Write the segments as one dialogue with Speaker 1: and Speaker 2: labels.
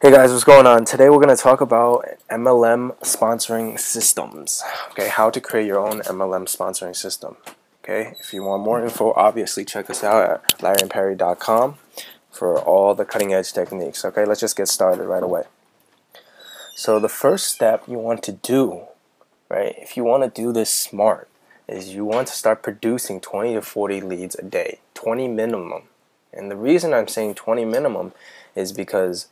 Speaker 1: Hey guys, what's going on? Today we're going to talk about MLM sponsoring systems. Okay, how to create your own MLM sponsoring system. Okay, if you want more info, obviously check us out at larryandperry.com for all the cutting edge techniques. Okay, let's just get started right away. So the first step you want to do, right, if you want to do this smart, is you want to start producing 20 to 40 leads a day, 20 minimum. And the reason I'm saying 20 minimum is because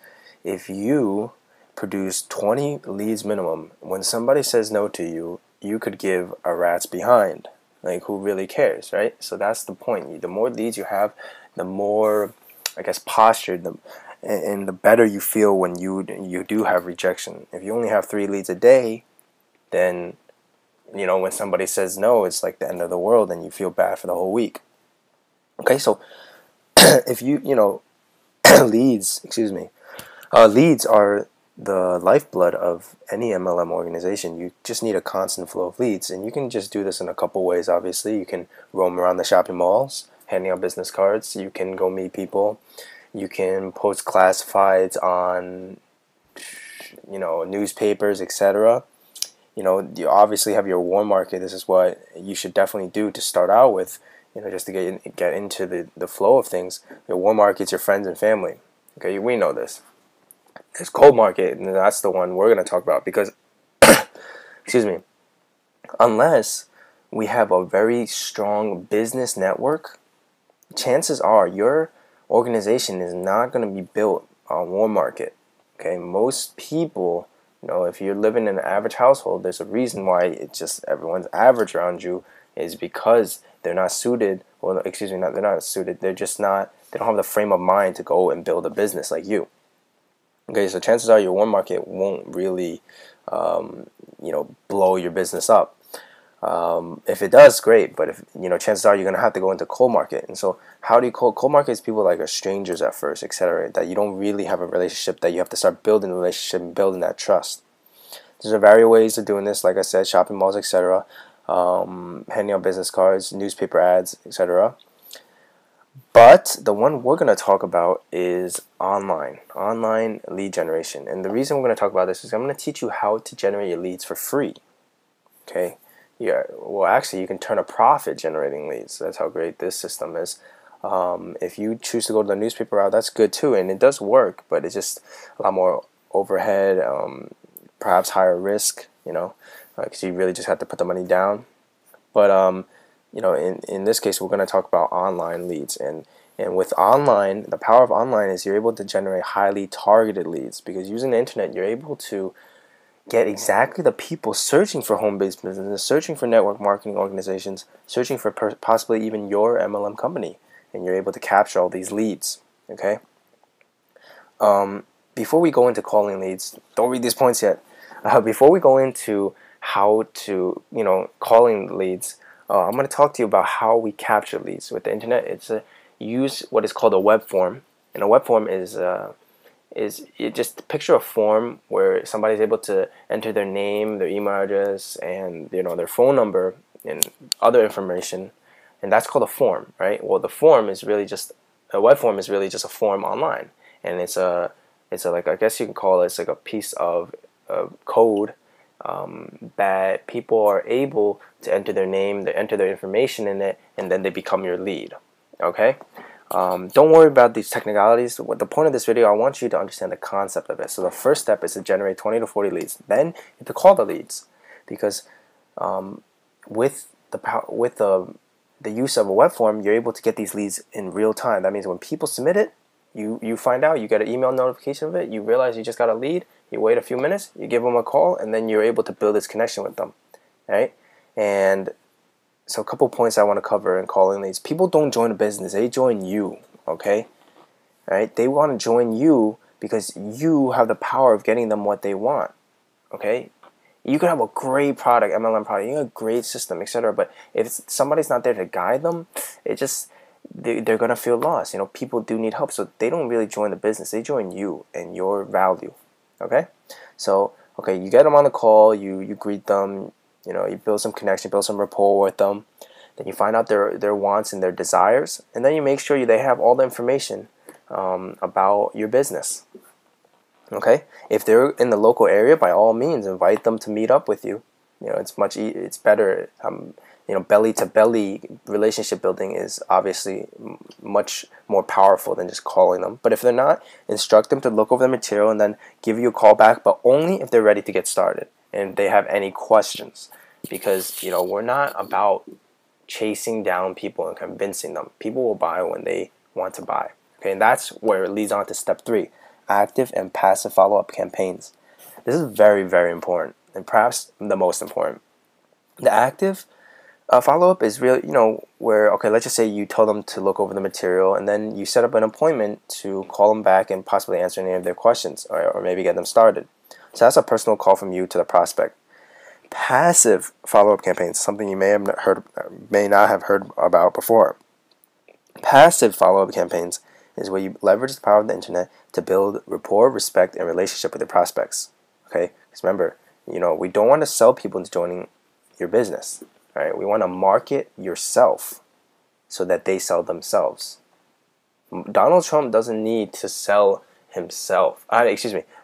Speaker 1: if you produce 20 leads minimum, when somebody says no to you, you could give a rat's behind. Like, who really cares, right? So that's the point. The more leads you have, the more, I guess, postured and the better you feel when you do have rejection. If you only have 3 leads a day, then, when somebody says no, it's like the end of the world and you feel bad for the whole week. Okay, so if leads, leads are the lifeblood of any MLM organization. You just need a constant flow of leads, and you can just do this in a couple ways. Obviously, you can roam around the shopping malls, handing out business cards. You can go meet people. You can post classifieds on, newspapers, etc. You obviously have your warm market. This is what you should definitely do to start out with. Just to get into the flow of things. Your warm market's your friends and family. Okay, we know this. There's cold market, and that's the one we're going to talk about because, excuse me, unless we have a very strong business network, chances are your organization is not going to be built on warm market. Okay, most people, if you're living in an average household, there's a reason why it's just everyone's average around you is because they're not suited, they're not suited, they don't have the frame of mind to go and build a business like you. Okay, so chances are your warm market won't really, blow your business up. If it does, great. But if chances are you're gonna have to go into cold market. And so, how do you cold market? Is people like are strangers at first, etc. That you don't really have a relationship. That you have to start building a relationship and building that trust. There's a various ways of doing this. Like I said, shopping malls, etc. Handing out business cards, newspaper ads, etc. But the one we're going to talk about is online lead generation. And the reason we're going to talk about this is I'm going to teach you how to generate your leads for free. Okay? Yeah. Well, actually, you can turn a profit generating leads. That's how great this system is. If you choose to go to the newspaper route, that's good too, and it does work. But it's just a lot more overhead, perhaps higher risk. Because you really just have to put the money down. But in this case, we're going to talk about online leads. And with online, the power of online is you're able to generate highly targeted leads, because using the internet, you're able to get exactly the people searching for home-based businesses, searching for network marketing organizations, searching for possibly even your MLM company, and you're able to capture all these leads. Okay. Before we go into calling leads, don't read these points yet. Before we go into how to, calling leads, I'm going to talk to you about how we capture leads with the internet. It's use what is called a web form, and a web form is you just picture a form where somebody's able to enter their name, their email address, and their phone number and other information, and that's called a form, right? Well, the form is really just a web form is really just a form online, and it's a like, I guess you can call it, it's like a piece of code that people are able to enter their name, they enter their information in it, and then they become your lead. Okay? Don't worry about these technicalities. What the point of this video, I want you to understand the concept of it. So the first step is to generate 20 to 40 leads. Then you have to call the leads, because with the use of a web form, you're able to get these leads in real time. That means when people submit it, you find out, you get an email notification of it, you realize you just got a lead, you wait a few minutes, you give them a call, and then you're able to build this connection with them, right? And so a couple points I want to cover in calling leads. People don't join a business, they join you, okay? Right? They want to join you because you have the power of getting them what they want, okay? You could have a great product, MLM product, you have a great system, etc. But if somebody's not there to guide them, they're going to feel lost. People do need help, so they don't really join the business. They join you and your value, okay? So, you get them on the call, you greet them, you build some connection, build some rapport with them. Then you find out their wants and their desires, and then you make sure they have all the information about your business. Okay, if they're in the local area, by all means, invite them to meet up with you. It's better. Belly to belly relationship building is obviously much more powerful than just calling them. But if they're not, instruct them to look over the material and then give you a call back, but only if they're ready to get started and if they have any questions. Because we're not about chasing down people and convincing them. People will buy when they want to buy. Okay, and that's where it leads on to step 3, active and passive follow-up campaigns. This is very, very important, and perhaps the most important. The active follow-up is really, where, okay, let's just say you tell them to look over the material, and then you set up an appointment to call them back and possibly answer any of their questions, or maybe get them started. So that's a personal call from you to the prospect. Passive follow-up campaigns, something you may not have heard about before. Passive follow-up campaigns is where you leverage the power of the internet to build rapport, respect, and relationship with your prospects. Okay, because remember, we don't want to sell people into joining your business. Right? We want to market yourself so that they sell themselves. Donald Trump doesn't need to sell himself.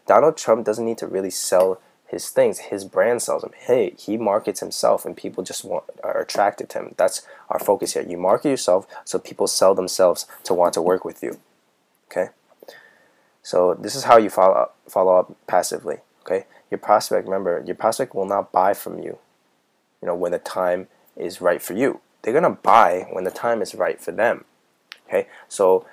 Speaker 1: Donald Trump doesn't need to really sell his things. His brand sells him. Hey, he markets himself, and people just are attracted to him. That's our focus here. You market yourself so people sell themselves to want to work with you. Okay? So this is how you follow up passively. Okay? Your prospect will not buy from you, when the time is right for you. They're going to buy when the time is right for them. Okay? So,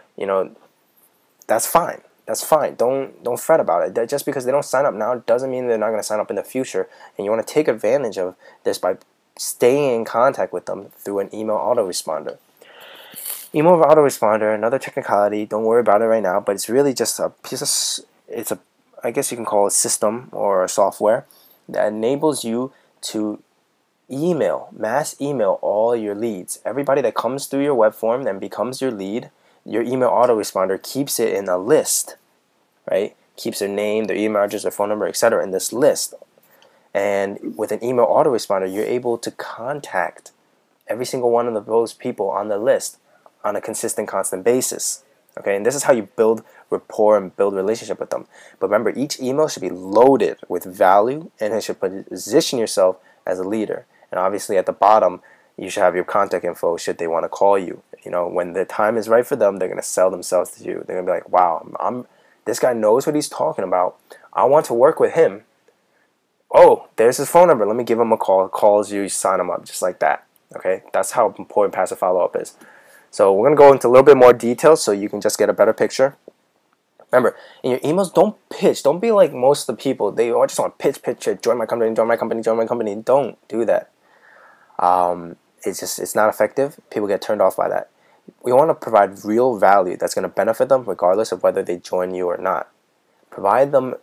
Speaker 1: that's fine. That's fine. Don't fret about it. Just because they don't sign up now doesn't mean they're not going to sign up in the future. And you want to take advantage of this by staying in contact with them through an email autoresponder. Email autoresponder, another technicality. Don't worry about it right now, but it's really just I guess you can call it a system or a software that enables you to mass email all your leads. Everybody that comes through your web form and becomes your lead, your email autoresponder keeps it in a list, right? Keeps their name, their email address, their phone number, etc. in this list. And with an email autoresponder, you're able to contact every single one of those people on the list on a consistent, constant basis. Okay, and this is how you build rapport and build relationship with them. But remember, each email should be loaded with value, and it should position yourself as a leader. And obviously, at the bottom, you should have your contact info should they want to call you. When the time is right for them, they're going to sell themselves to you. They're going to be like, wow, this guy knows what he's talking about. I want to work with him. Oh, there's his phone number. Let me give him a call. Calls you, sign him up, just like that. Okay, that's how important passive follow-up is. So we're going to go into a little bit more detail so you can just get a better picture. Remember, in your emails, don't pitch. Don't be like most of the people. They all just want to pitch, join my company. Don't do that. It's not effective. People get turned off by that. We want to provide real value that's going to benefit them regardless of whether they join you or not. Provide them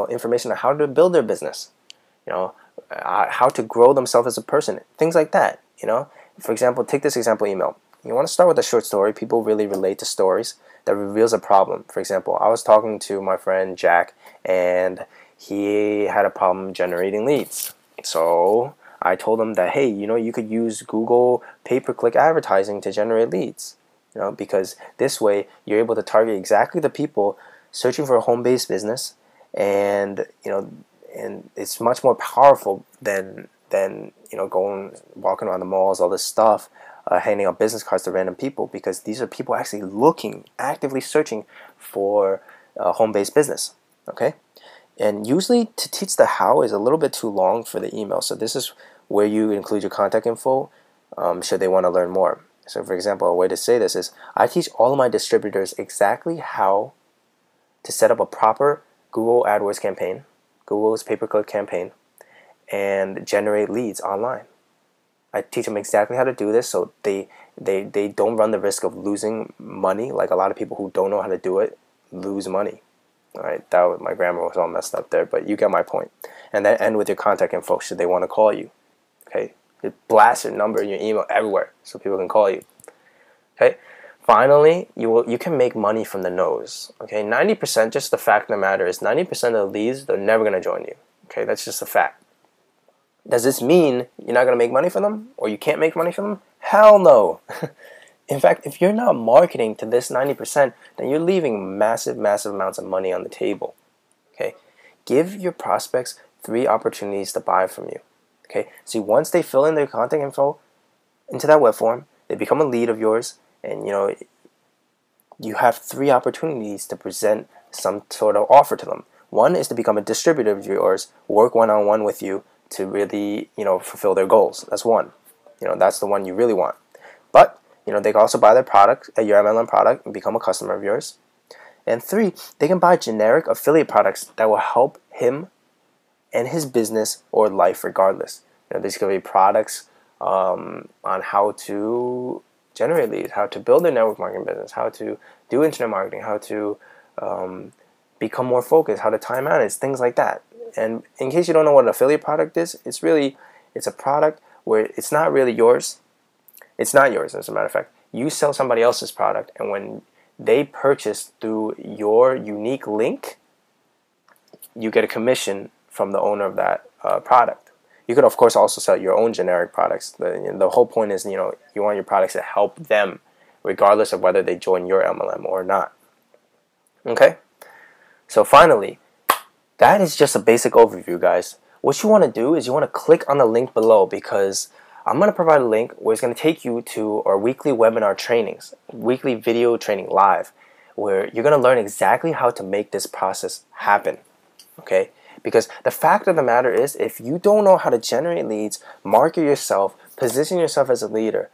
Speaker 1: information on how to build their business, how to grow themselves as a person, things like that. For example, take this example email. You want to start with a short story. People really relate to stories that reveals a problem. For example, I was talking to my friend Jack, and he had a problem generating leads. So I told him that, hey, you could use Google pay-per-click advertising to generate leads, because this way you're able to target exactly the people searching for a home-based business, and and it's much more powerful than walking around the malls, all this stuff, handing out business cards to random people, because these are people actually actively searching for a home-based business. Okay. And usually to teach the how is a little bit too long for the email. So this is where you include your contact info should they want to learn more. So for example, a way to say this is, I teach all of my distributors exactly how to set up a proper Google AdWords campaign, Google's pay-per-click campaign, and generate leads online. I teach them exactly how to do this so they don't run the risk of losing money, like a lot of people who don't know how to do it lose money. All right, my grammar was all messed up there, but you get my point. And then end with your contact info should they want to call you. Okay, you blast your number in your email everywhere so people can call you. Okay, finally, you can make money from the no's. Okay, 90%. Just the fact of the matter is, 90% of the leads, they're never going to join you. Okay, that's just a fact. Does this mean you're not going to make money from them, or you can't make money from them? Hell no. In fact, if you're not marketing to this 90%, then you're leaving massive, massive amounts of money on the table. Okay, give your prospects 3 opportunities to buy from you. Okay, see, once they fill in their contact info into that web form, they become a lead of yours, and you have 3 opportunities to present some sort of offer to them. One is to become a distributor of yours, work one-on-one with you to really fulfill their goals. That's one. That's the one you really want. But they can also buy their product, your MLM product, and become a customer of yours. And 3, they can buy generic affiliate products that will help him and his business or life regardless. These could be products on how to generate leads, how to build a network marketing business, how to do internet marketing, how to become more focused, how to time manage, things like that. And in case you don't know what an affiliate product is, it's a product where it's not really yours. It's not yours, as a matter of fact. You sell somebody else's product, and when they purchase through your unique link, you get a commission from the owner of that product. You could, of course, also sell your own generic products. The whole point is, you want your products to help them, regardless of whether they join your MLM or not. Okay? So finally, that is just a basic overview, guys. What you want to do is you want to click on the link below, because I'm going to provide a link where it's going to take you to our weekly webinar trainings, weekly video training live, where you're going to learn exactly how to make this process happen. Okay? Because the fact of the matter is, if you don't know how to generate leads, market yourself, position yourself as a leader,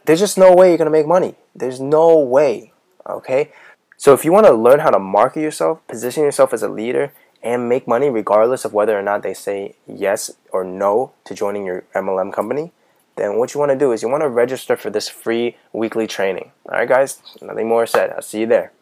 Speaker 1: there's just no way you're going to make money. There's no way. Okay? So if you want to learn how to market yourself, position yourself as a leader, and make money regardless of whether or not they say yes or no to joining your MLM company, then what you want to do is you want to register for this free weekly training. Alright guys, nothing more said. I'll see you there.